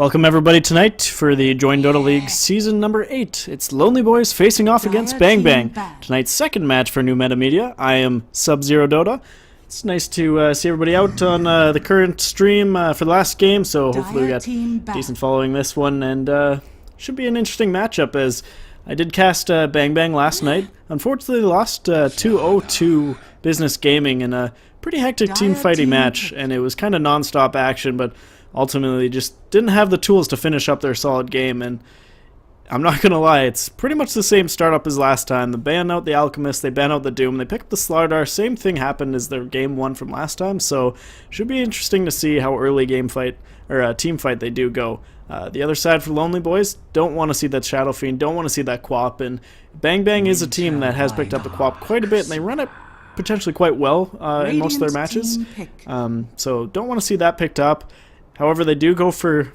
Welcome everybody tonight for the JoinDOTA League Season number 8. It's LonelyBoyz facing off against BangBang. Tonight's second match for New Meta Media. I am Sub-Zero-Dota. It's nice to see everybody out on the current stream for the last game, so hopefully we got decent following this one, and should be an interesting matchup as I did cast BangBang last night. Unfortunately lost 2-0 to Business Gaming in a pretty hectic team fighting match, and it was kind of non-stop action, but ultimately just didn't have the tools to finish up their solid game. And I'm not gonna lie, it's pretty much the same startup as last time. They ban out the Alchemist, they ban out the Doom, they pick up the Slardar. Same thing happened as their game 1 from last time, so should be interesting to see how early game fight or team fight they do go. The other side for LonelyBoyz, don't want to see that Shadow Fiend, don't want to see that Quap, and BangBang is a team that has picked up the Quap quite a bit, and they run it potentially quite well in most of their matches. So don't want to see that picked up. However, they do go for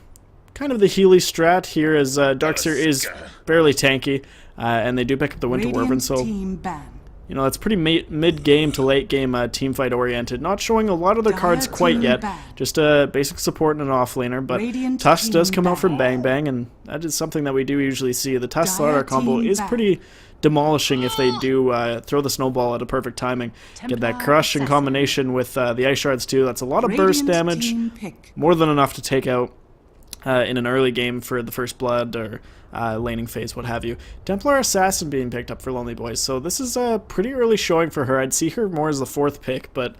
kind of the Healy strat here, as Darkseer is barely tanky, and they do pick up the Winter Wyvern, so you know that's pretty mid-game to late-game team fight oriented. Not showing a lot of their cards quite yet, just a basic support and an offlaner, but Tusk does come out from BangBang, and that is something that we do usually see. The Tusk-Slardar combo is pretty demolishing if they do throw the snowball at a perfect timing. Get that crush in combination with the ice shards too. That's a lot of burst damage, more than enough to take out in an early game for the first blood or laning phase, what have you. Templar Assassin being picked up for LonelyBoyz, so this is a pretty early showing for her. I'd see her more as the 4th pick, but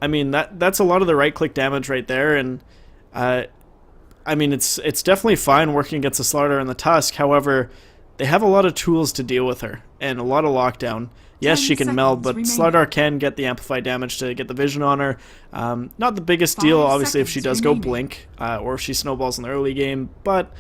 I mean that's a lot of the right click damage right there, and I mean it's definitely fine working against the Slardar and the Tusk. However, they have a lot of tools to deal with her, and a lot of lockdown. Yes, she can meld, but Slardar can get the amplified damage to get the vision on her. Not the biggest deal, obviously, if she does go blink, or if she snowballs in the early game, but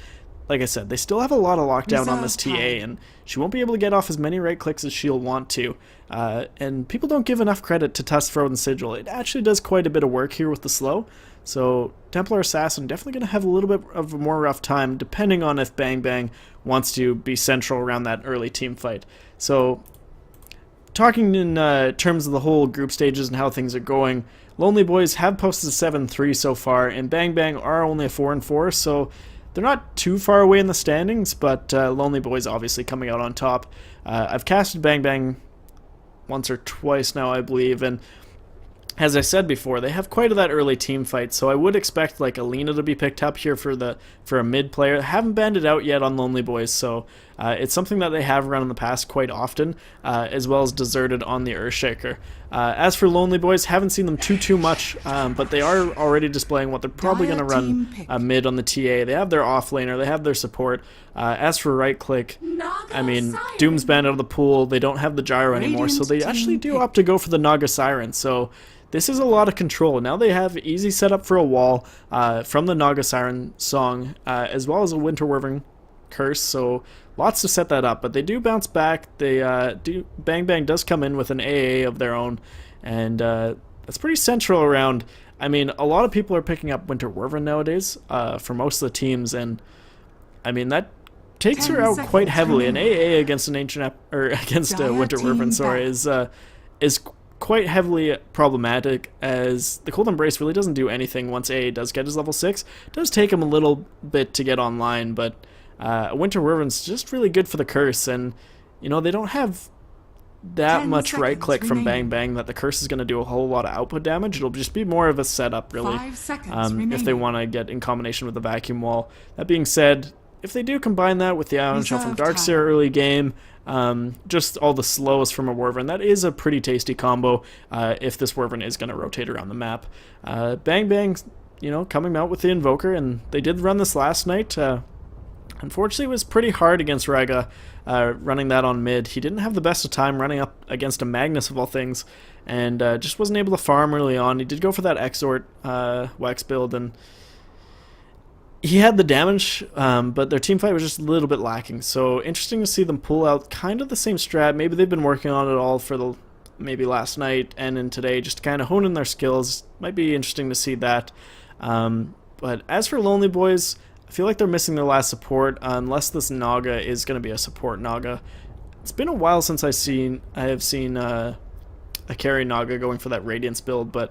like I said, they still have a lot of lockdown on this TA, and she won't be able to get off as many right clicks as she'll want to. And people don't give enough credit to Tusk, Throat, and Sigil. It actually does quite a bit of work here with the slow. So Templar Assassin definitely going to have a little bit of a more rough time, depending on if BangBang wants to be central around that early team fight. So talking in terms of the whole group stages and how things are going, LonelyBoyz have posted 7-3 so far, and BangBang are only a 4-4, so they're not too far away in the standings, but LonelyBoyz obviously coming out on top. I've casted BangBang once or twice now, I believe, and as I said before, they have quite that early team fight, so I would expect like Alina to be picked up here for a mid player. They haven't banned it out yet on LonelyBoyz, so it's something that they have run in the past quite often, as well as deserted on the Earthshaker. As for LonelyBoyz, haven't seen them too much, but they are already displaying what they're probably going to run mid on the TA. They have their offlaner, they have their support. As for right click, I mean, Doom's banned out of the pool, they don't have the gyro anymore, so they actually do opt to go for the Naga Siren, so this is a lot of control. Now they have easy setup for a wall from the Naga Siren song, as well as a Winter Wyvern curse, so lots to set that up. But they do bounce back. They BangBang does come in with an AA of their own, and that's pretty central around. I mean, a lot of people are picking up Winter Wyvern nowadays for most of the teams, and I mean that takes her out quite heavily. An AA against an ancient against a Winter Wyvern, sorry, is quite heavily problematic, as the Cold Embrace really doesn't do anything once AA does get his level 6. It does take him a little bit to get online, but Winter Wyvern's just really good for the curse, and you know they don't have that much right click from BangBang that the curse is going to do a whole lot of output damage. It'll just be more of a setup really, if they want to get in combination with the vacuum wall. That being said, if they do combine that with the Ion Shell from Darkseer early game, just all the slows from a Wyvern, that is a pretty tasty combo if this Wyvern is going to rotate around the map. BangBang, you know, coming out with the Invoker, and they did run this last night. Unfortunately, it was pretty hard against Raga running that on mid. He didn't have the best of time running up against a Magnus of all things, and just wasn't able to farm early on. He did go for that Exort Wax build, and he had the damage, but their team fight was just a little bit lacking. So interesting to see them pull out kind of the same strat. Maybe they've been working on it all for maybe last night and in today, just to kind of hone in their skills. Might be interesting to see that. But as for LonelyBoyz, I feel like they're missing their last support, unless this Naga is going to be a support Naga. It's been a while since I have seen a carry Naga going for that Radiance build, but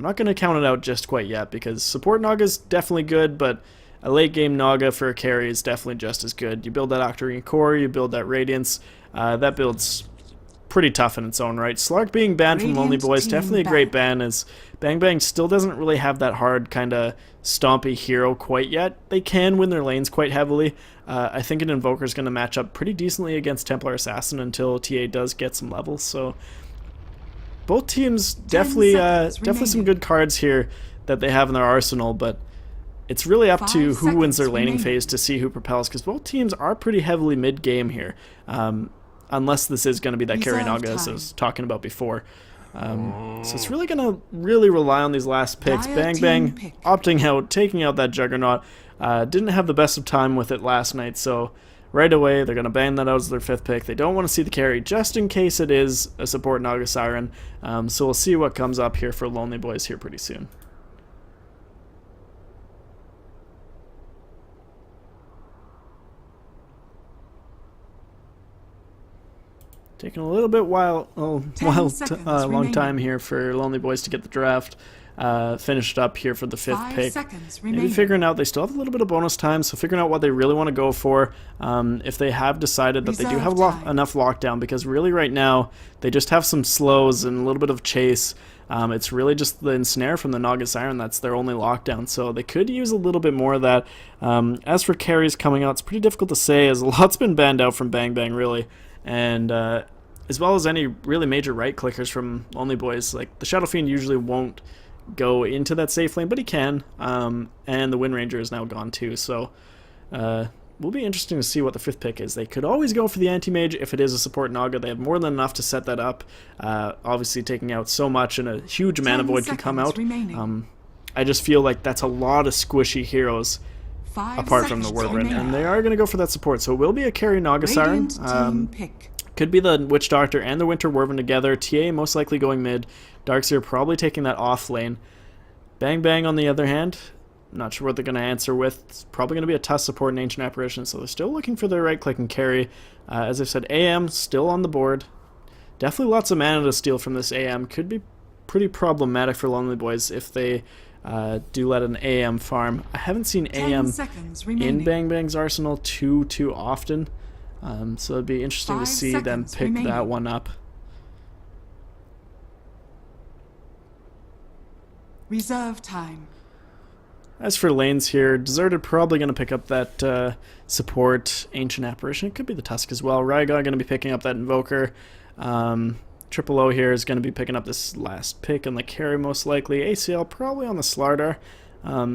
I'm not going to count it out just quite yet, because support Naga's definitely good, but a late game Naga for a carry is definitely just as good. You build that Octarine Core, you build that Radiance, that build's pretty tough in its own right. Slark being banned from LonelyBoyz, definitely a great ban, as BangBang still doesn't really have that hard kind of stompy hero quite yet. They can win their lanes quite heavily. I think an Invoker is going to match up pretty decently against Templar Assassin until TA does get some levels, so both teams definitely some good cards here that they have in their arsenal, but it's really up to who wins their laning phase to see who propels, because both teams are pretty heavily mid-game here, unless this is going to be that carry Naga as I was talking about before. So it's really going to rely on these last picks. BangBang opting out, taking out that Juggernaut. Didn't have the best of time with it last night, so right away they're going to ban that out as their 5th pick. They don't want to see the carry just in case it is a support Naga Siren. So we'll see what comes up here for LonelyBoyz here pretty soon. Taking a little bit long time here for LonelyBoyz to get the draft finished up here for the 5th pick. Maybe figuring out they still have a little bit of bonus time, so figuring out what they really want to go for. If they have decided that they do have enough lockdown, because really right now they just have some slows and a little bit of chase. It's really just the ensnare from the Naga Siren that's their only lockdown, so they could use a little bit more of that. As for carries coming out, it's pretty difficult to say, as a lot's been banned out from BangBang really, and as well as any really major right clickers from LonelyBoyz. Like the Shadow Fiend usually won't go into that safe lane, but he can, and the Wind Ranger is now gone too, so will be interesting to see what the 5th pick is. They could always go for the Anti-Mage if it is a support Naga. They have more than enough to set that up, obviously taking out so much, and a huge mana void can come out. I just feel like that's a lot of squishy heroes apart from the Wyvern, and they are going to go for that support, so it will be a carry Naga Siren. Could be the Witch Doctor and the Winter Wyvern together. TA most likely going mid. Darkseer probably taking that off lane. BangBang on the other hand, not sure what they're going to answer with. It's probably going to be a tough support in Ancient Apparition, so they're still looking for their right click and carry. As I said, AM still on the board. Definitely lots of mana to steal from this AM. Could be pretty problematic for LonelyBoyz if they do let an AM farm. I haven't seen AM in BangBang's arsenal too often. So it'd be interesting to see them pick that one up. Reserve time. As for lanes here, Deserted probably going to pick up that support Ancient Apparition. It could be the Tusk as well. Rygar going to be picking up that Invoker. Triple O here is going to be picking up this last pick on the carry most likely. ACL probably on the Slardar.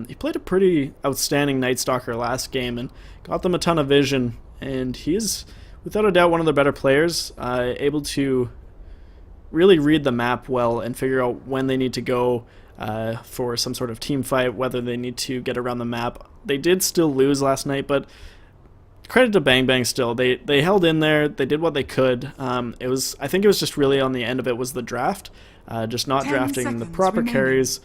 He played a pretty outstanding Night Stalker last game and got them a ton of vision. And he is, without a doubt, one of the better players, able to really read the map well and figure out when they need to go for some sort of team fight, whether they need to get around the map. They did still lose last night, but credit to BangBang still. They held in there. They did what they could. I think it was just really on the end of it was the draft, just not drafting the proper carries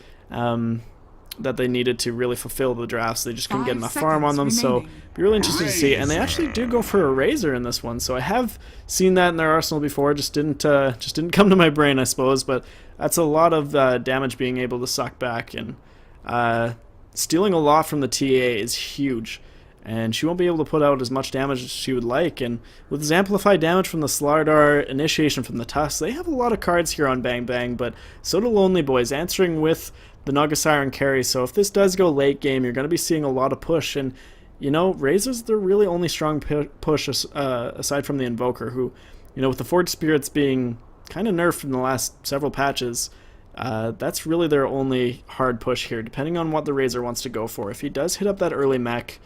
that they needed to really fulfill the drafts. They just couldn't get enough farm on them, so be really interesting to see. And they actually do go for a Razor in this one, so I have seen that in their arsenal before. Just didn't come to my brain, I suppose. But that's a lot of damage being able to suck back, and stealing a lot from the TA is huge. And she won't be able to put out as much damage as she would like. And with his amplified damage from the Slardar, initiation from the Tusk, they have a lot of cards here on BangBang, but so do LonelyBoyz, answering with the Naga Siren carry. So if this does go late game, you're going to be seeing a lot of push. And, you know, Razor's the really only strong push aside from the Invoker, who, you know, with the Forge Spirits being kind of nerfed in the last several patches, that's really their only hard push here, depending on what the Razor wants to go for. If he does hit up that early mech,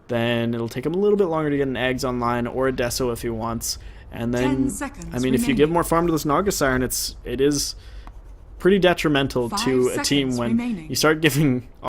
then it'll take him a little bit longer to get an Eggs online, or a Deso if he wants. And then, I mean, if you give more farm to this Naga Siren, it is pretty detrimental to a team when you start giving